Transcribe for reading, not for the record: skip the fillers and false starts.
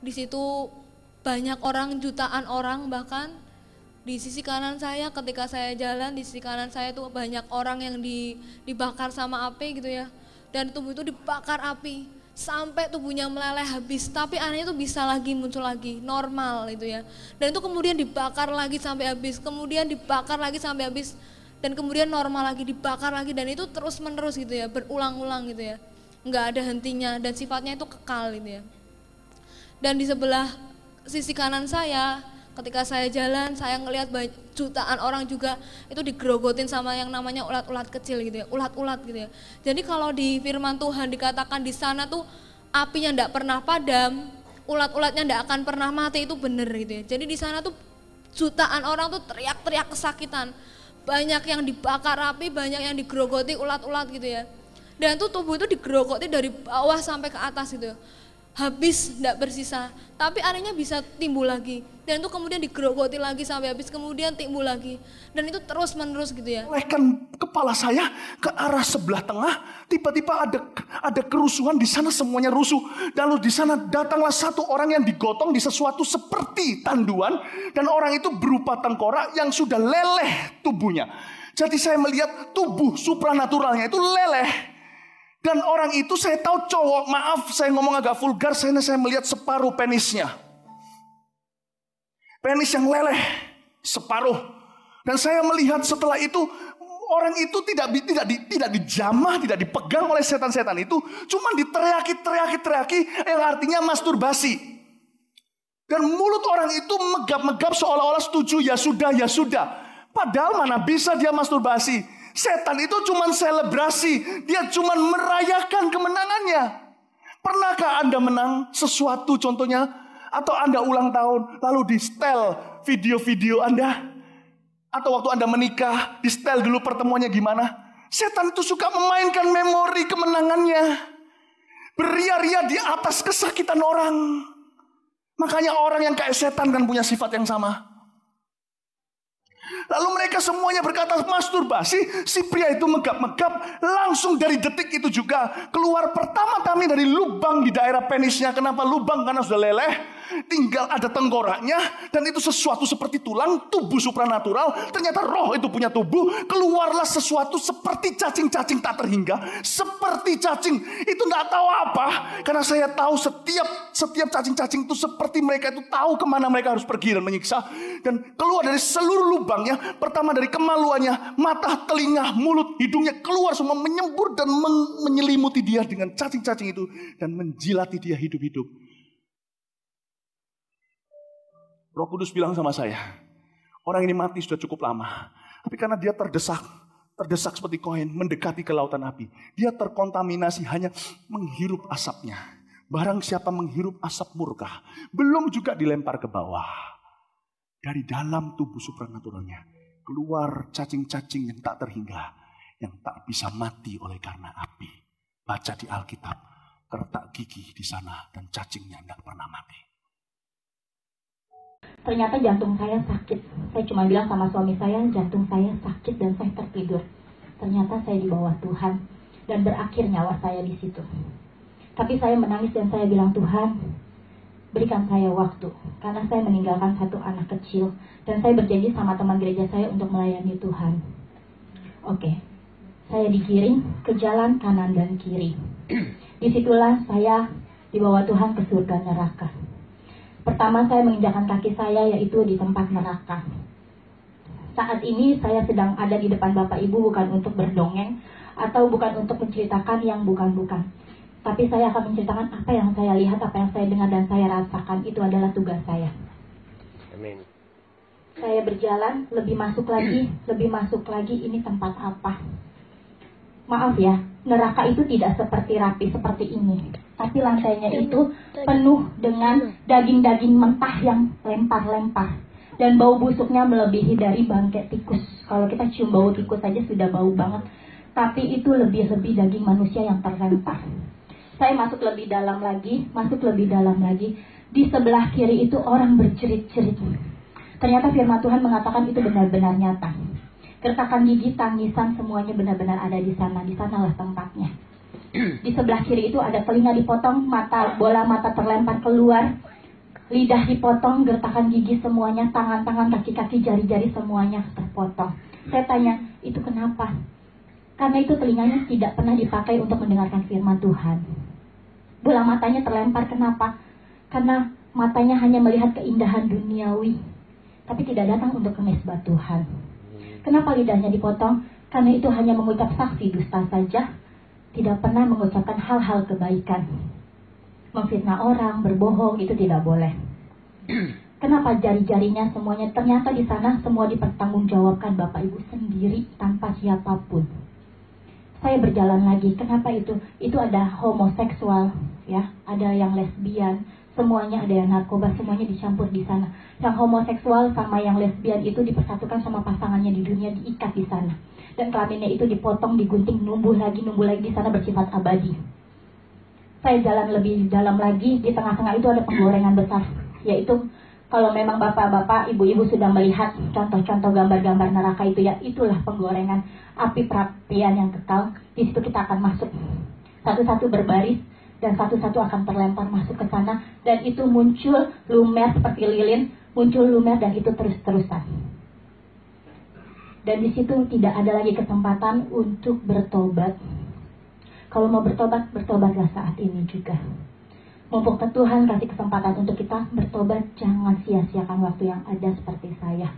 Di situ banyak orang, jutaan orang bahkan. Di sisi kanan saya ketika saya jalan, di sisi kanan saya tuh banyak orang yang dibakar sama api gitu ya. Dan tubuh itu dibakar api sampai tubuhnya meleleh habis. Tapi anehnya tuh bisa lagi muncul lagi, normal gitu ya. Dan itu kemudian dibakar lagi sampai habis, kemudian dibakar lagi sampai habis. Dan kemudian normal lagi, dibakar lagi, dan itu terus menerus gitu ya, berulang-ulang gitu ya. Nggak ada hentinya dan sifatnya itu kekal gitu ya. Dan di sebelah sisi kanan saya, ketika saya jalan, saya ngelihat jutaan orang juga itu digerogotin sama yang namanya ulat-ulat kecil gitu ya, ulat-ulat gitu ya. Jadi kalau di firman Tuhan dikatakan di sana tuh apinya enggak pernah padam, ulat-ulatnya enggak akan pernah mati, itu benar gitu ya. Jadi di sana tuh jutaan orang tuh teriak-teriak kesakitan. Banyak yang dibakar api, banyak yang digerogoti ulat-ulat gitu ya. Dan tuh tubuh itu digerogoti dari bawah sampai ke atas gitu ya. Habis, tidak bersisa, tapi anehnya bisa timbul lagi, dan itu kemudian digerogoti lagi sampai habis, kemudian timbul lagi, dan itu terus menerus gitu ya. Olehkan kepala saya ke arah sebelah tengah, tiba-tiba ada kerusuhan di sana, semuanya rusuh. Lalu di sana datanglah satu orang yang digotong di sesuatu seperti tanduan, dan orang itu berupa tengkorak yang sudah leleh tubuhnya. Jadi saya melihat tubuh supranaturalnya itu leleh. Dan orang itu saya tahu cowok, maaf saya ngomong agak vulgar, saya melihat separuh penisnya. Penis yang leleh, separuh. Dan saya melihat setelah itu, orang itu tidak dijamah, tidak dipegang oleh setan-setan itu, cuma diteriaki, yang artinya masturbasi. Dan mulut orang itu megap-megap seolah-olah setuju, ya sudah. Padahal mana bisa dia masturbasi. Setan itu cuma selebrasi, dia cuma merayakan kemenangannya. Pernahkah Anda menang sesuatu contohnya, atau Anda ulang tahun lalu di setel video-video Anda, atau waktu Anda menikah di setel dulu pertemuannya gimana? Setan itu suka memainkan memori kemenangannya, beria-ria di atas kesakitan orang. Makanya orang yang kayak setan kan punya sifat yang sama. Lalu mereka semuanya berkata masturbasi. Si pria itu megap-megap. Langsung dari detik itu juga keluar pertama-tama dari lubang di daerah penisnya. Kenapa lubang? Karena sudah leleh, tinggal ada tengkoraknya. Dan itu sesuatu seperti tulang, tubuh supranatural. Ternyata roh itu punya tubuh. Keluarlah sesuatu seperti cacing-cacing tak terhingga. Seperti cacing. Itu gak tahu apa. Karena saya tahu setiap cacing-cacing itu seperti mereka itu tahu kemana mereka harus pergi dan menyiksa. Dan keluar dari seluruh lubangnya. Pertama dari kemaluannya, mata, telinga, mulut, hidungnya keluar semua, menyembur dan menyelimuti dia dengan cacing-cacing itu dan menjilati dia hidup-hidup. Roh Kudus bilang sama saya, orang ini mati sudah cukup lama, tapi karena dia terdesak seperti koin mendekati ke lautan api, dia terkontaminasi hanya menghirup asapnya. Barang siapa menghirup asap murka, belum juga dilempar ke bawah. Dari dalam tubuh supranaturalnya keluar cacing-cacing yang tak terhingga, yang tak bisa mati oleh karena api. Baca di Alkitab, terletak gigi di sana dan cacingnya tidak pernah mati. Ternyata jantung saya sakit. Saya cuma bilang sama suami saya, jantung saya sakit dan saya tertidur. Ternyata saya di bawah Tuhan dan berakhir nyawa saya di situ. Tapi saya menangis dan saya bilang, Tuhan, berikan saya waktu, karena saya meninggalkan satu anak kecil dan saya berjanji sama teman gereja saya untuk melayani Tuhan. Oke, saya digiring ke jalan kanan dan kiri. Disitulah saya dibawa Tuhan ke surga neraka. Pertama saya menginjakkan kaki saya yaitu di tempat neraka. Saat ini saya sedang ada di depan Bapak Ibu bukan untuk berdongeng atau bukan untuk menceritakan yang bukan-bukan. Tapi saya akan menceritakan apa yang saya lihat, apa yang saya dengar dan saya rasakan. Itu adalah tugas saya. Amin. Saya berjalan, lebih masuk lagi. Ini tempat apa? Maaf ya, neraka itu tidak seperti rapi seperti ini. Tapi lantainya itu penuh dengan daging-daging mentah yang lempar-lempar. Dan bau busuknya melebihi dari bangkai tikus. Kalau kita cium bau tikus saja sudah bau banget. Tapi itu lebih-lebih daging manusia yang terlempar. Saya masuk lebih dalam lagi. Di sebelah kiri itu orang bercerit-cerit. Ternyata firman Tuhan mengatakan itu benar-benar nyata. Gertakan gigi, tangisan, semuanya benar-benar ada di sana. Di sanalah tempatnya. Di sebelah kiri itu ada telinga dipotong, bola mata terlempar keluar. Lidah dipotong, gertakan gigi semuanya, tangan-tangan, kaki-kaki, jari-jari semuanya terpotong. Saya tanya, itu kenapa? Karena itu telinganya tidak pernah dipakai untuk mendengarkan firman Tuhan. Bola matanya terlempar, kenapa? Karena matanya hanya melihat keindahan duniawi, tapi tidak datang untuk ke mezbah Tuhan. Kenapa lidahnya dipotong? Karena itu hanya mengucap saksi dusta saja, tidak pernah mengucapkan hal-hal kebaikan. Memfitnah orang, berbohong, itu tidak boleh. Kenapa jari-jarinya semuanya? Ternyata di sana semua dipertanggungjawabkan Bapak Ibu sendiri tanpa siapapun. Saya berjalan lagi, kenapa itu? Itu ada homoseksual, ya, ada yang lesbian, semuanya ada yang narkoba, semuanya dicampur di sana. Yang homoseksual sama yang lesbian itu dipersatukan sama pasangannya di dunia, diikat di sana. Dan kelaminnya itu dipotong, digunting, numbuh lagi di sana bersifat abadi. Saya jalan lebih dalam lagi, di tengah-tengah itu ada penggorengan besar, yaitu kalau memang bapak-bapak, ibu-ibu sudah melihat contoh-contoh gambar-gambar neraka itu, ya itulah penggorengan, api perapian yang kekal. Di situ kita akan masuk, satu-satu berbaris, dan satu-satu akan terlempar masuk ke sana, dan itu muncul lumer seperti lilin, muncul lumer dan itu terus-terusan. Dan di situ tidak ada lagi kesempatan untuk bertobat. Kalau mau bertobat, bertobatlah saat ini juga. Mumpung Tuhan kasih kesempatan untuk kita bertobat, jangan sia-siakan waktu yang ada seperti saya.